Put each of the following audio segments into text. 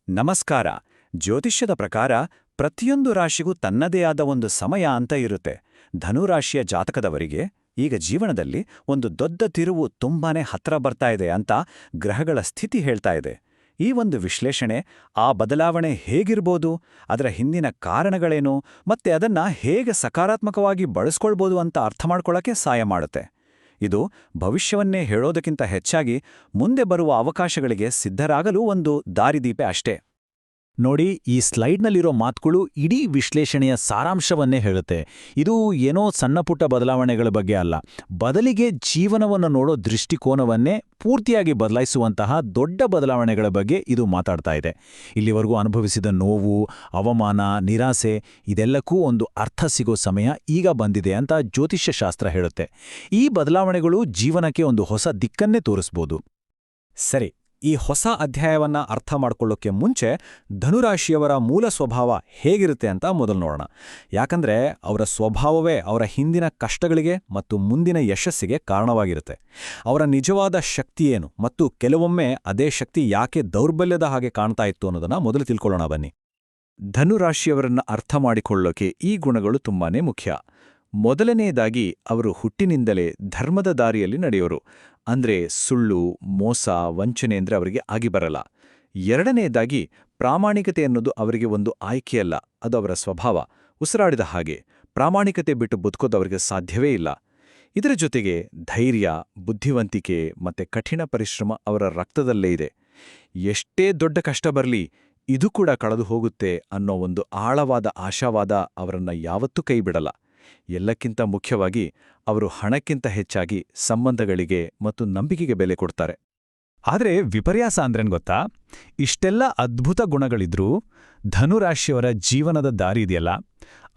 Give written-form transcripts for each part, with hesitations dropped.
ನಮಸ್ಕಾರ. ಜ್ಯೋತಿಷ್ಯದ ಪ್ರಕಾರ ಪ್ರತಿಯೊಂದು ರಾಶಿಗೂ ತನ್ನದೇ ಆದ ಒಂದು ಸಮಯ ಅಂತ ಇರುತ್ತೆ. ಧನುರಾಶಿಯ ಜಾತಕದವರಿಗೆ ಈಗ ಜೀವನದಲ್ಲಿ ಒಂದು ದೊಡ್ಡ ತಿರುವು ತುಂಬಾನೇ ಹತ್ರ ಬರ್ತಾ ಇದೆ ಅಂತ ಗ್ರಹಗಳ ಸ್ಥಿತಿ ಹೇಳ್ತಾ ಇದೆ. ಈ ಒಂದು ವಿಶ್ಲೇಷಣೆ ಆ ಬದಲಾವಣೆ ಹೇಗಿರ್ಬೋದು, ಅದರ ಹಿಂದಿನ ಕಾರಣಗಳೇನು ಮತ್ತೆ ಅದನ್ನ ಹೇಗೆ ಸಕಾರಾತ್ಮಕವಾಗಿ ಬಳಸ್ಕೊಳ್ಬೋದು ಅಂತ ಅರ್ಥ ಮಾಡ್ಕೊಳ್ಳೋಕೆ ಸಹಾಯ ಮಾಡುತ್ತೆ. ಇದು ಭವಿಷ್ಯವನ್ನೇ ಹೇಳೋದಕ್ಕಿಂತ ಹೆಚ್ಚಾಗಿ ಮುಂದೆ ಬರುವ ಅವಕಾಶಗಳಿಗೆ ಸಿದ್ಧರಾಗಲು ಒಂದು ದಾರಿದೀಪ ಅಷ್ಟೇ. ನೋಡಿ, ಈ ಸ್ಲೈಡ್ನಲ್ಲಿರೋ ಮಾತುಗಳು ಇಡೀ ವಿಶ್ಲೇಷಣೆಯ ಸಾರಾಂಶವನ್ನೇ ಹೇಳುತ್ತೆ. ಇದು ಏನೋ ಸಣ್ಣಪುಟ್ಟ ಬದಲಾವಣೆಗಳ ಬಗ್ಗೆ ಅಲ್ಲ, ಬದಲಿಗೆ ಜೀವನವನ್ನು ನೋಡೋ ದೃಷ್ಟಿಕೋನವನ್ನೇ ಪೂರ್ತಿಯಾಗಿ ಬದಲಾಯಿಸುವಂತಹ ದೊಡ್ಡ ಬದಲಾವಣೆಗಳ ಬಗ್ಗೆ ಇದು ಮಾತಾಡ್ತಾ ಇದೆ. ಇಲ್ಲಿವರೆಗೂ ಅನುಭವಿಸಿದ ನೋವು, ಅವಮಾನ, ನಿರಾಸೆ ಇದೆಲ್ಲಕ್ಕೂ ಒಂದು ಅರ್ಥ ಸಿಗೋ ಸಮಯ ಈಗ ಬಂದಿದೆ ಅಂತ ಜ್ಯೋತಿಷ್ಯಶಾಸ್ತ್ರ ಹೇಳುತ್ತೆ. ಈ ಬದಲಾವಣೆಗಳು ಜೀವನಕ್ಕೆ ಒಂದು ಹೊಸ ದಿಕ್ಕನ್ನೇ ತೋರಿಸ್ಬೋದು. ಸರಿ, ಈ ಹೊಸ ಅಧ್ಯಾಯವನ್ನ ಅರ್ಥ ಮಾಡ್ಕೊಳ್ಳೋಕ್ಕೆ ಮುಂಚೆ ಧನುರಾಶಿಯವರ ಮೂಲ ಸ್ವಭಾವ ಹೇಗಿರುತ್ತೆ ಅಂತ ಮೊದಲು ನೋಡೋಣ. ಯಾಕಂದ್ರೆ ಅವರ ಸ್ವಭಾವವೇ ಅವರ ಹಿಂದಿನ ಕಷ್ಟಗಳಿಗೆ ಮತ್ತು ಮುಂದಿನ ಯಶಸ್ಸಿಗೆ ಕಾರಣವಾಗಿರುತ್ತೆ. ಅವರ ನಿಜವಾದ ಶಕ್ತಿ ಏನು ಮತ್ತು ಕೆಲವೊಮ್ಮೆ ಅದೇ ಶಕ್ತಿ ಯಾಕೆ ದೌರ್ಬಲ್ಯದ ಹಾಗೆ ಕಾಣ್ತಾ ಇತ್ತು ಅನ್ನೋದನ್ನ ಮೊದಲು ತಿಳ್ಕೊಳ್ಳೋಣ ಬನ್ನಿ. ಧನುರಾಶಿಯವರನ್ನ ಅರ್ಥ ಮಾಡಿಕೊಳ್ಳೋಕೆ ಈ ಗುಣಗಳು ತುಂಬಾನೇ ಮುಖ್ಯ. ಮೊದಲನೆಯದಾಗಿ ಅವರು ಹುಟ್ಟಿನಿಂದಲೇ ಧರ್ಮದ ದಾರಿಯಲ್ಲಿ ನಡೆಯೋರು. ಅಂದ್ರೆ ಸುಳ್ಳು, ಮೋಸ, ವಂಚನೆ ಅಂದ್ರೆ ಅವರಿಗೆ ಆಗಿ ಬರಲ್ಲ. ಎರಡನೆಯದಾಗಿ ಪ್ರಾಮಾಣಿಕತೆ ಅನ್ನೋದು ಅವರಿಗೆ ಒಂದು ಆಯ್ಕೆಯಲ್ಲ, ಅದು ಅವರ ಸ್ವಭಾವ. ಉಸಿರಾಡಿದ ಹಾಗೆ ಪ್ರಾಮಾಣಿಕತೆ ಬಿಟ್ಟು ಬದುಕೋದವರಿಗೆ ಸಾಧ್ಯವೇ ಇಲ್ಲ. ಇದರ ಜೊತೆಗೆ ಧೈರ್ಯ, ಬುದ್ಧಿವಂತಿಕೆ ಮತ್ತೆ ಕಠಿಣ ಪರಿಶ್ರಮ ಅವರ ರಕ್ತದಲ್ಲೇ ಇದೆ. ಎಷ್ಟೇ ದೊಡ್ಡ ಕಷ್ಟ ಬರಲಿ, ಇದು ಕೂಡ ಕಳೆದು ಹೋಗುತ್ತೆ ಅನ್ನೋ ಒಂದು ಆಳವಾದ ಆಶಾವಾದ ಅವರನ್ನ ಯಾವತ್ತೂ ಕೈಬಿಡಲ್ಲ. ಎಲ್ಲಕ್ಕಿಂತ ಮುಖ್ಯವಾಗಿ ಅವರು ಹಣಕ್ಕಿಂತ ಹೆಚ್ಚಾಗಿ ಸಂಬಂಧಗಳಿಗೆ ಮತ್ತು ನಂಬಿಕೆಗೆ ಬೆಲೆ ಕೊಡ್ತಾರೆ. ಆದರೆ ವಿಪರ್ಯಾಸ ಅಂದ್ರೇನ್ ಗೊತ್ತಾ? ಇಷ್ಟೆಲ್ಲ ಅದ್ಭುತ ಗುಣಗಳಿದ್ರೂ ಧನುರಾಶಿಯವರ ಜೀವನದ ದಾರಿ ಇದೆಯಲ್ಲ,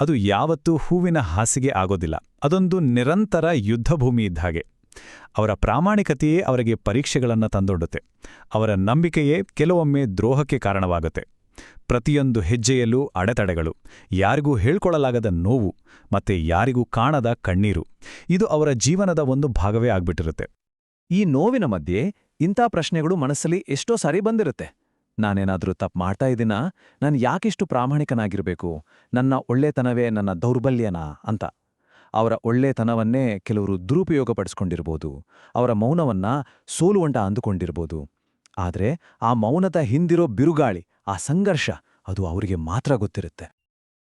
ಅದು ಯಾವತ್ತೂ ಹೂವಿನ ಹಾಸಿಗೆ ಆಗೋದಿಲ್ಲ. ಅದೊಂದು ನಿರಂತರ ಯುದ್ಧಭೂಮಿ ಇದ್ದ ಹಾಗೆ. ಅವರ ಪ್ರಾಮಾಣಿಕತೆಯೇ ಅವರಿಗೆ ಪರೀಕ್ಷೆಗಳನ್ನು ತಂದೊಡ್ಡುತ್ತೆ. ಅವರ ನಂಬಿಕೆಯೇ ಕೆಲವೊಮ್ಮೆ ದ್ರೋಹಕ್ಕೆ ಕಾರಣವಾಗುತ್ತೆ. ಪ್ರತಿಯೊಂದು ಹೆಜ್ಜೆಯಲ್ಲೂ ಅಡೆತಡೆಗಳು, ಯಾರಿಗೂ ಹೇಳ್ಕೊಳ್ಳಲಾಗದ ನೋವು ಮತ್ತೆ ಯಾರಿಗೂ ಕಾಣದ ಕಣ್ಣೀರು, ಇದು ಅವರ ಜೀವನದ ಒಂದು ಭಾಗವೇ ಆಗ್ಬಿಟ್ಟಿರುತ್ತೆ. ಈ ನೋವಿನ ಮಧ್ಯೆ ಇಂಥ ಪ್ರಶ್ನೆಗಳು ಮನಸ್ಸಲ್ಲಿ ಎಷ್ಟೋ ಸಾರಿ ಬಂದಿರುತ್ತೆ. ನಾನೇನಾದ್ರೂ ತಪ್ಪು ಮಾಡ್ತಾ ಇದ್ದೀನಾ? ನಾನು ಯಾಕಿಷ್ಟು ಪ್ರಾಮಾಣಿಕನಾಗಿರಬೇಕು? ನನ್ನ ಒಳ್ಳೆತನವೇ ನನ್ನ ದೌರ್ಬಲ್ಯನಾ ಅಂತ. ಅವರ ಒಳ್ಳೆತನವನ್ನೇ ಕೆಲವರು ದುರುಪಯೋಗಪಡಿಸ್ಕೊಂಡಿರ್ಬೋದು. ಅವರ ಮೌನವನ್ನ ಸೋಲುವಂಟ ಅಂದುಕೊಂಡಿರ್ಬೋದು. ಆದರೆ ಆ ಮೌನದ ಹಿಂದಿರೋ ಬಿರುಗಾಳಿ, ಆ ಸಂಘರ್ಷ, ಅದು ಅವರಿಗೆ ಮಾತ್ರ ಗೊತ್ತಿರುತ್ತೆ.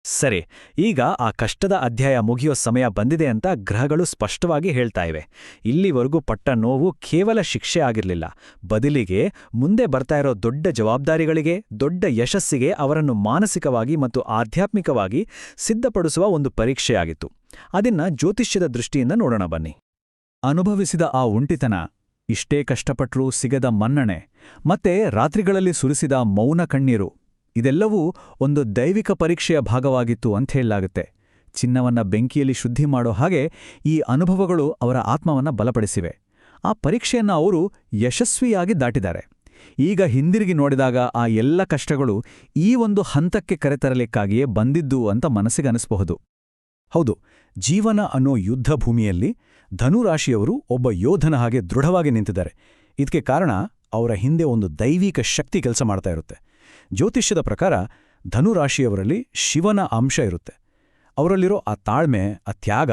ಸರಿ, ಈಗ ಆ ಕಷ್ಟದ ಅಧ್ಯಾಯ ಮುಗಿಯೋ ಸಮಯ ಬಂದಿದೆ ಅಂತ ಗ್ರಹಗಳು ಸ್ಪಷ್ಟವಾಗಿ ಹೇಳ್ತಾ ಇವೆ. ಇಲ್ಲಿವರೆಗೂ ಪಟ್ಟ ನೋವು ಕೇವಲ ಶಿಕ್ಷೆ ಆಗಿರಲಿಲ್ಲ, ಬದಲಿಗೆ ಮುಂದೆ ಬರ್ತಾ ಇರೋ ದೊಡ್ಡ ಜವಾಬ್ದಾರಿಗಳಿಗೆ, ದೊಡ್ಡ ಯಶಸ್ಸಿಗೆ ಅವರನ್ನು ಮಾನಸಿಕವಾಗಿ ಮತ್ತು ಆಧ್ಯಾತ್ಮಿಕವಾಗಿ ಸಿದ್ಧಪಡಿಸುವ ಒಂದು ಪರೀಕ್ಷೆಯಾಗಿತ್ತು. ಅದನ್ನ ಜ್ಯೋತಿಷ್ಯದ ದೃಷ್ಟಿಯಿಂದ ನೋಡೋಣ ಬನ್ನಿ. ಅನುಭವಿಸಿದ ಆ ಒಂಟಿತನ, ಇಷ್ಟೇ ಕಷ್ಟಪಟ್ರೂ ಸಿಗದ ಮನ್ನಣೆ, ಮತ್ತೆ ರಾತ್ರಿಗಳಲ್ಲಿ ಸುರಿಸಿದ ಮೌನ ಕಣ್ಣೀರು, ಇದೆಲ್ಲವೂ ಒಂದು ದೈವಿಕ ಪರೀಕ್ಷೆಯ ಭಾಗವಾಗಿತ್ತು ಅಂತ ಹೇಳಲಾಗುತ್ತೆ. ಚಿನ್ನವನ್ನ ಬೆಂಕಿಯಲ್ಲಿ ಶುದ್ಧಿ ಮಾಡೋ ಹಾಗೆ ಈ ಅನುಭವಗಳು ಅವರ ಆತ್ಮವನ್ನ ಬಲಪಡಿಸಿವೆ. ಆ ಪರೀಕ್ಷೆಯನ್ನ ಅವರು ಯಶಸ್ವಿಯಾಗಿ ದಾಟಿದ್ದಾರೆ. ಈಗ ಹಿಂದಿರುಗಿ ನೋಡಿದಾಗ ಆ ಎಲ್ಲ ಕಷ್ಟಗಳು ಈ ಒಂದು ಹಂತಕ್ಕೆ ಕರೆತರಲಿಕ್ಕಾಗಿಯೇ ಬಂದಿದ್ದು ಅಂತ ಮನಸ್ಸಿಗನಿಸಬಹುದು. ಹೌದು, ಜೀವನ ಅನ್ನೋ ಯುದ್ಧ ಭೂಮಿಯಲ್ಲಿ ಧನುರಾಶಿಯವರು ಒಬ್ಬ ಯೋಧನ ಹಾಗೆ ದೃಢವಾಗಿ ನಿಂತಿದ್ದಾರೆ. ಇದಕ್ಕೆ ಕಾರಣ ಅವರ ಹಿಂದೆ ಒಂದು ದೈವಿಕ ಶಕ್ತಿ ಕೆಲಸ ಮಾಡ್ತಾ ಇರುತ್ತೆ. ಜ್ಯೋತಿಷ್ಯದ ಪ್ರಕಾರ ಧನುರಾಶಿಯವರಲ್ಲಿ ಶಿವನ ಅಂಶ ಇರುತ್ತೆ. ಅವರಲ್ಲಿರೋ ಆ ತಾಳ್ಮೆ, ಆ ತ್ಯಾಗ,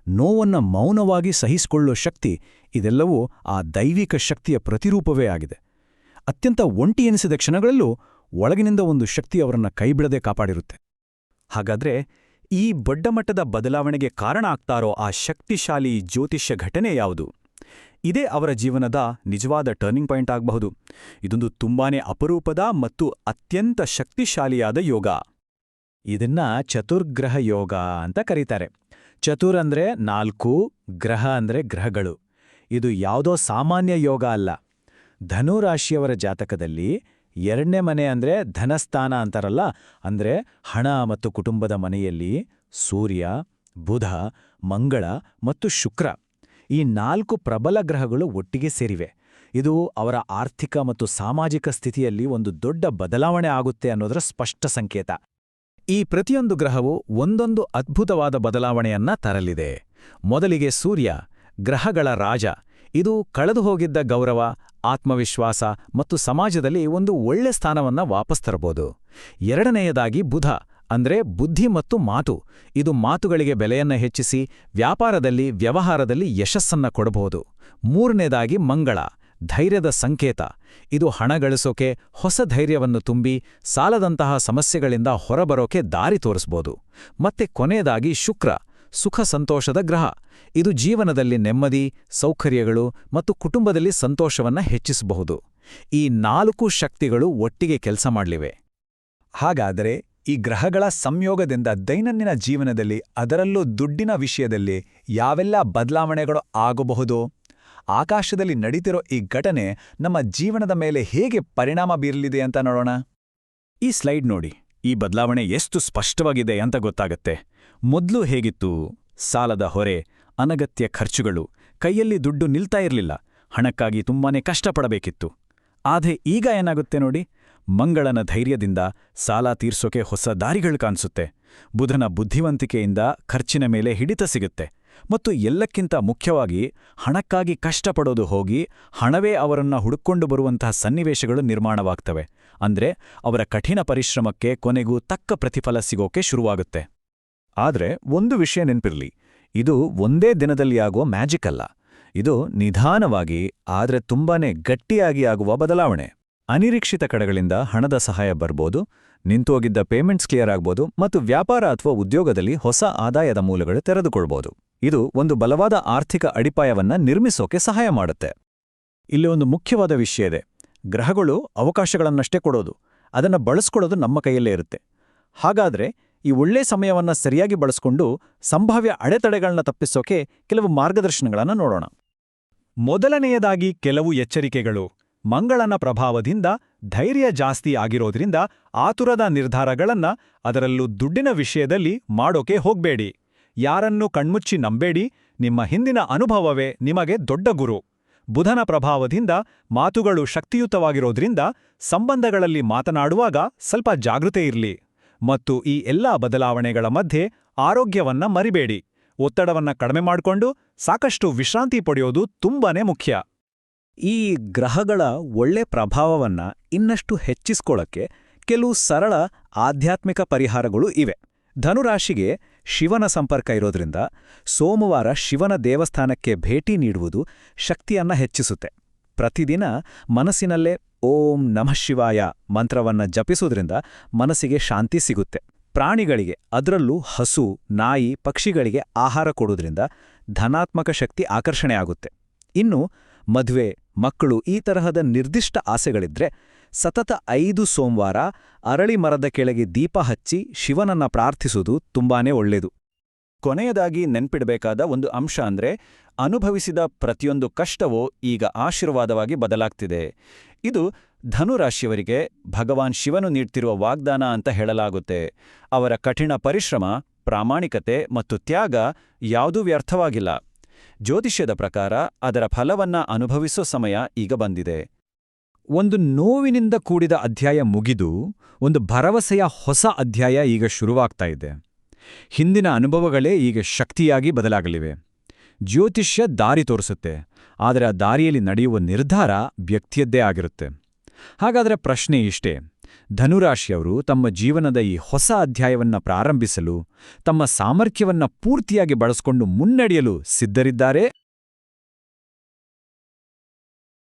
ನೋವನ್ನ ಮೌನವಾಗಿ ಸಹಿಸಿಕೊಳ್ಳೋ ಶಕ್ತಿ, ಇದೆಲ್ಲವೂ ಆ ದೈವಿಕ ಶಕ್ತಿಯ ಪ್ರತಿರೂಪವೇ ಆಗಿದೆ. ಅತ್ಯಂತ ಒಂಟಿ ಎನಿಸಿದ ಕ್ಷಣಗಳಲ್ಲೂ ಒಳಗಿನಿಂದ ಒಂದು ಶಕ್ತಿ ಅವರನ್ನ ಕೈಬಿಡದೆ ಕಾಪಾಡಿರುತ್ತೆ. ಹಾಗಾದ್ರೆ ಈ ದೊಡ್ಡ ಮಟ್ಟದ ಬದಲಾವಣೆಗೆ ಕಾರಣ ಆಗ್ತಾರೋ ಆ ಶಕ್ತಿಶಾಲಿ ಜ್ಯೋತಿಷ್ಯ ಘಟನೆ ಯಾವುದು? ಇದೇ ಅವರ ಜೀವನದ ನಿಜವಾದ ಟರ್ನಿಂಗ್ ಪಾಯಿಂಟ್ ಆಗಬಹುದು. ಇದೊಂದು ತುಂಬಾನೇ ಅಪರೂಪದ ಮತ್ತು ಅತ್ಯಂತ ಶಕ್ತಿಶಾಲಿಯಾದ ಯೋಗ. ಇದನ್ನ ಚತುರ್ಗ್ರಹ ಯೋಗ ಅಂತ ಕರೀತಾರೆ. ಚತುರ್ ಅಂದ್ರೆ 4, ಗ್ರಹ ಅಂದ್ರೆ ಗ್ರಹಗಳು. ಇದು ಯಾವುದೋ ಸಾಮಾನ್ಯ ಯೋಗ ಅಲ್ಲ. ಧನುರಾಶಿಯವರ ಜಾತಕದಲ್ಲಿ 2ನೇ ಮನೆ ಅಂದ್ರೆ ಧನಸ್ಥಾನ ಅಂತಾರಲ್ಲ, ಅಂದ್ರೆ ಹಣ ಮತ್ತು ಕುಟುಂಬದ ಮನೆಯಲ್ಲಿ ಸೂರ್ಯ, ಬುಧ, ಮಂಗಳ ಮತ್ತು ಶುಕ್ರ, ಈ 4 ಪ್ರಬಲ ಗ್ರಹಗಳು ಒಟ್ಟಿಗೆ ಸೇರಿವೆ. ಇದು ಅವರ ಆರ್ಥಿಕ ಮತ್ತು ಸಾಮಾಜಿಕ ಸ್ಥಿತಿಯಲ್ಲಿ ಒಂದು ದೊಡ್ಡ ಬದಲಾವಣೆ ಆಗುತ್ತೆ ಅನ್ನೋದರ ಸ್ಪಷ್ಟ ಸಂಕೇತ. ಈ ಪ್ರತಿಯೊಂದು ಗ್ರಹವು ಒಂದೊಂದು ಅದ್ಭುತವಾದ ಬದಲಾವಣೆಯನ್ನ ತರಲಿದೆ. ಮೊದಲಿಗೆ ಸೂರ್ಯ, ಗ್ರಹಗಳ ರಾಜ. ಇದು ಕಳೆದು ಹೋಗಿದ್ದ ಗೌರವ, ಆತ್ಮವಿಶ್ವಾಸ ಮತ್ತು ಸಮಾಜದಲ್ಲಿ ಒಂದು ಒಳ್ಳೆ ಸ್ಥಾನವನ್ನ ವಾಪಸ್ ತರಬಹುದು. ಎರಡನೆಯದಾಗಿ ಬುಧ ಅಂದ್ರೆ ಬುದ್ಧಿ ಮತ್ತು ಮಾತು. ಇದು ಮಾತುಗಳಿಗೆ ಬೆಲೆಯನ್ನ ಹೆಚ್ಚಿಸಿ ವ್ಯಾಪಾರದಲ್ಲಿ ವ್ಯವಹಾರದಲ್ಲಿ ಯಶಸ್ಸನ್ನ ಕೊಡಬಹುದು. ಮೂರನೇದಾಗಿ ಮಂಗಳ, ಧೈರ್ಯದ ಸಂಕೇತ. ಇದು ಹಣ ಗಳಿಸೋಕೆ, ಹೊಸ ಧೈರ್ಯವನ್ನು ತುಂಬಿ ಸಾಲದಂತಹ ಸಮಸ್ಯೆಗಳಿಂದ ಹೊರಬರೋಕೆ ದಾರಿ ತೋರಿಸ್ಬೋದು. ಮತ್ತೆ ಕೊನೆಯದಾಗಿ ಶುಕ್ರ, ಸುಖ ಸಂತೋಷದ ಗ್ರಹ. ಇದು ಜೀವನದಲ್ಲಿ ನೆಮ್ಮದಿ, ಸೌಕರ್ಯಗಳು ಮತ್ತು ಕುಟುಂಬದಲ್ಲಿ ಸಂತೋಷವನ್ನ ಹೆಚ್ಚಿಸಬಹುದು. ಈ 4 ಶಕ್ತಿಗಳು ಒಟ್ಟಿಗೆ ಕೆಲಸ ಮಾಡಲಿವೆ. ಹಾಗಾದರೆ ಈ ಗ್ರಹಗಳ ಸಂಯೋಗದಿಂದ ದೈನಂದಿನ ಜೀವನದಲ್ಲಿ, ಅದರಲ್ಲೂ ದುಡ್ಡಿನ ವಿಷಯದಲ್ಲಿ ಯಾವೆಲ್ಲ ಬದಲಾವಣೆಗಳು ಆಗಬಹುದು? ಆಕಾಶದಲ್ಲಿ ನಡೀತಿರೋ ಈ ಘಟನೆ ನಮ್ಮ ಜೀವನದ ಮೇಲೆ ಹೇಗೆ ಪರಿಣಾಮ ಬೀರಲಿದೆ ಅಂತ ನೋಡೋಣ. ಈ ಸ್ಲೈಡ್ ನೋಡಿ, ಈ ಬದಲಾವಣೆ ಎಷ್ಟು ಸ್ಪಷ್ಟವಾಗಿದೆ ಅಂತ ಗೊತ್ತಾಗತ್ತೆ. ಮೊದಲು ಹೇಗಿತ್ತು? ಸಾಲದ ಹೊರೆ, ಅನಗತ್ಯ ಖರ್ಚುಗಳು, ಕೈಯಲ್ಲಿ ದುಡ್ಡು ನಿಲ್ತಾ ಇರಲಿಲ್ಲ, ಹಣಕ್ಕಾಗಿ ತುಂಬಾನೇ ಕಷ್ಟಪಡಬೇಕಿತ್ತು. ಆದ್ರೆ ಈಗ ಏನಾಗುತ್ತೆ ನೋಡಿ, ಮಂಗಳನ ಧೈರ್ಯದಿಂದ ಸಾಲ ತೀರ್ಸೋಕೆ ಹೊಸ ದಾರಿಗಳು ಕಾಣಿಸುತ್ತೆ. ಬುಧನ ಬುದ್ಧಿವಂತಿಕೆಯಿಂದ ಖರ್ಚಿನ ಮೇಲೆ ಹಿಡಿತ ಸಿಗುತ್ತೆ. ಮತ್ತು ಎಲ್ಲಕ್ಕಿಂತ ಮುಖ್ಯವಾಗಿ ಹಣಕ್ಕಾಗಿ ಕಷ್ಟಪಡೋದು ಹೋಗಿ ಹಣವೇ ಅವರನ್ನ ಹುಡುಕೊಂಡು ಬರುವಂತಹ ಸನ್ನಿವೇಶಗಳು ನಿರ್ಮಾಣವಾಗ್ತವೆ. ಅಂದ್ರೆ ಅವರ ಕಠಿಣ ಪರಿಶ್ರಮಕ್ಕೆ ಕೊನೆಗೂ ತಕ್ಕ ಪ್ರತಿಫಲ ಸಿಗೋಕೆ ಶುರುವಾಗುತ್ತೆ. ಆದ್ರೆ ಒಂದು ವಿಷಯ ನೆನ್ಪಿರ್ಲಿ, ಇದು ಒಂದೇ ದಿನದಲ್ಲಿ ಆಗೋ ಮ್ಯಾಜಿಕ್ ಅಲ್ಲ. ಇದು ನಿಧಾನವಾಗಿ ಆದ್ರೆ ತುಂಬಾನೇ ಗಟ್ಟಿಯಾಗಿ ಆಗುವ ಬದಲಾವಣೆ. ಅನಿರೀಕ್ಷಿತ ಕಡೆಗಳಿಂದ ಹಣದ ಸಹಾಯ ಬರ್ಬೋದು, ನಿಂತೋಗಿದ್ದ ಪೇಮೆಂಟ್ಸ್ ಕ್ಲಿಯರ್ ಆಗ್ಬೋದು ಮತ್ತು ವ್ಯಾಪಾರ ಅಥವಾ ಉದ್ಯೋಗದಲ್ಲಿ ಹೊಸ ಆದಾಯದ ಮೂಲಗಳು ತೆರೆದುಕೊಳ್ಬೋದು. ಇದು ಒಂದು ಬಲವಾದ ಆರ್ಥಿಕ ಅಡಿಪಾಯವನ್ನ ನಿರ್ಮಿಸೋಕೆ ಸಹಾಯ ಮಾಡುತ್ತೆ. ಇಲ್ಲಿ ಒಂದು ಮುಖ್ಯವಾದ ವಿಷಯ ಇದೆ. ಗ್ರಹಗಳು ಅವಕಾಶಗಳನ್ನಷ್ಟೇ ಕೊಡೋದು, ಅದನ್ನ ಬಳಸ್ಕೊಳ್ಳೋದು ನಮ್ಮ ಕೈಯಲ್ಲೇ ಇರುತ್ತೆ. ಹಾಗಾದ್ರೆ ಈ ಒಳ್ಳೆ ಸಮಯವನ್ನ ಸರಿಯಾಗಿ ಬಳಸ್ಕೊಂಡು ಸಂಭಾವ್ಯ ಅಡೆತಡೆಗಳನ್ನ ತಪ್ಪಿಸೋಕೆ ಕೆಲವು ಮಾರ್ಗದರ್ಶನಗಳನ್ನ ನೋಡೋಣ. ಮೊದಲನೆಯದಾಗಿ ಕೆಲವು ಎಚ್ಚರಿಕೆಗಳು. ಮಂಗಳನ ಪ್ರಭಾವದಿಂದ ಧೈರ್ಯ ಜಾಸ್ತಿ ಆಗಿರೋದ್ರಿಂದ ಆತುರದ ನಿರ್ಧಾರಗಳನ್ನ, ಅದರಲ್ಲೂ ದುಡ್ಡಿನ ವಿಷಯದಲ್ಲಿ ಮಾಡೋಕೆ ಹೋಗ್ಬೇಡಿ. ಯಾರನ್ನೂ ಕಣ್ಮುಚ್ಚಿ ನಂಬೇಡಿ. ನಿಮ್ಮ ಹಿಂದಿನ ಅನುಭವವೇ ನಿಮಗೆ ದೊಡ್ಡ ಗುರು. ಬುಧನ ಪ್ರಭಾವದಿಂದ ಮಾತುಗಳು ಶಕ್ತಿಯುತವಾಗಿರೋದ್ರಿಂದ ಸಂಬಂಧಗಳಲ್ಲಿ ಮಾತನಾಡುವಾಗ ಸ್ವಲ್ಪ ಜಾಗೃತೆ ಇರ್ಲಿ. ಮತ್ತು ಈ ಎಲ್ಲಾ ಬದಲಾವಣೆಗಳ ಮಧ್ಯೆ ಆರೋಗ್ಯವನ್ನ ಮರಿಬೇಡಿ. ಒತ್ತಡವನ್ನ ಕಡಿಮೆ ಮಾಡಿಕೊಂಡು ಸಾಕಷ್ಟು ವಿಶ್ರಾಂತಿ ಪಡೆಯೋದು ತುಂಬಾನೇ ಮುಖ್ಯ. ಈ ಗ್ರಹಗಳ ಒಳ್ಳೆ ಪ್ರಭಾವವನ್ನ ಇನ್ನಷ್ಟು ಹೆಚ್ಚಿಸ್ಕೊಳ್ಳಕ್ಕೆ ಕೆಲವು ಸರಳ ಆಧ್ಯಾತ್ಮಿಕ ಪರಿಹಾರಗಳು ಇವೆ. ಧನುರಾಶಿಗೆ ಶಿವನ ಸಂಪರ್ಕ ಇರೋದ್ರಿಂದ ಸೋಮವಾರ ಶಿವನ ದೇವಸ್ಥಾನಕ್ಕೆ ಭೇಟಿ ನೀಡುವುದು ಶಕ್ತಿಯನ್ನ ಹೆಚ್ಚಿಸುತ್ತೆ. ಪ್ರತಿದಿನ ಮನಸ್ಸಿನಲ್ಲೇ ಓಂ ನಮಃ ಶಿವಾಯ ಮಂತ್ರವನ್ನ ಜಪಿಸೋದ್ರಿಂದ ಮನಸ್ಸಿಗೆ ಶಾಂತಿ ಸಿಗುತ್ತೆ. ಪ್ರಾಣಿಗಳಿಗೆ, ಅದರಲ್ಲೂ ಹಸು, ನಾಯಿ, ಪಕ್ಷಿಗಳಿಗೆ ಆಹಾರ ಕೊಡೋದ್ರಿಂದ ಧನಾತ್ಮಕ ಶಕ್ತಿ ಆಕರ್ಷಣೆ ಆಗುತ್ತೆ. ಇನ್ನು ಮದುವೆ, ಮಕ್ಕಳು ಈ ತರಹದ ನಿರ್ದಿಷ್ಟ ಆಸೆಗಳಿದ್ರೆ ಸತತ 5 ಸೋಮವಾರ ಅರಳಿ ಮರದ ಕೆಳಗೆ ದೀಪ ಹಚ್ಚಿ ಶಿವನನ್ನ ಪ್ರಾರ್ಥಿಸುವುದು ತುಂಬಾನೇ ಒಳ್ಳೆಯದು. ಕೊನೆಯದಾಗಿ ನೆನ್ಪಿಡಬೇಕಾದ ಒಂದು ಅಂಶ ಅಂದ್ರೆ, ಅನುಭವಿಸಿದ ಪ್ರತಿಯೊಂದು ಕಷ್ಟವೂ ಈಗ ಆಶೀರ್ವಾದವಾಗಿ ಬದಲಾಗ್ತಿದೆ. ಇದು ಧನುರಾಶಿಯವರಿಗೆ ಭಗವಾನ್ ಶಿವನು ನೀಡ್ತಿರುವ ವಾಗ್ದಾನ ಅಂತ ಹೇಳಲಾಗುತ್ತೆ. ಅವರ ಕಠಿಣ ಪರಿಶ್ರಮ, ಪ್ರಾಮಾಣಿಕತೆ ಮತ್ತು ತ್ಯಾಗ ಯಾವುದೂ ವ್ಯರ್ಥವಾಗಿಲ್ಲ. ಜ್ಯೋತಿಷ್ಯದ ಪ್ರಕಾರ ಅದರ ಫಲವನ್ನ ಅನುಭವಿಸೋ ಸಮಯ ಈಗ ಬಂದಿದೆ. ಒಂದು ನೋವಿನಿಂದ ಕೂಡಿದ ಅಧ್ಯಾಯ ಮುಗಿದು ಒಂದು ಭರವಸೆಯ ಹೊಸ ಅಧ್ಯಾಯ ಈಗ ಶುರುವಾಗ್ತಾ ಇದೆ. ಹಿಂದಿನ ಅನುಭವಗಳೇ ಈಗ ಶಕ್ತಿಯಾಗಿ ಬದಲಾಗಲಿವೆ. ಜ್ಯೋತಿಷ್ಯ ದಾರಿ ತೋರಿಸುತ್ತೆ, ಆದರೆ ಆ ದಾರಿಯಲ್ಲಿ ನಡೆಯುವ ನಿರ್ಧಾರ ವ್ಯಕ್ತಿಯದ್ದೇ ಆಗಿರುತ್ತೆ. ಹಾಗಾದರೆ ಪ್ರಶ್ನೆ ಇಷ್ಟೇ: ಧನುರಾಶಿಯವರು ತಮ್ಮ ಜೀವನದ ಈ ಹೊಸ ಅಧ್ಯಾಯವನ್ನ ಪ್ರಾರಂಭಿಸಲು, ತಮ್ಮ ಸಾಮರ್ಥ್ಯವನ್ನ ಪೂರ್ತಿಯಾಗಿ ಬಳಸಿಕೊಂಡು ಮುನ್ನಡೆಯಲು ಸಿದ್ಧರಿದ್ದಾರೆ?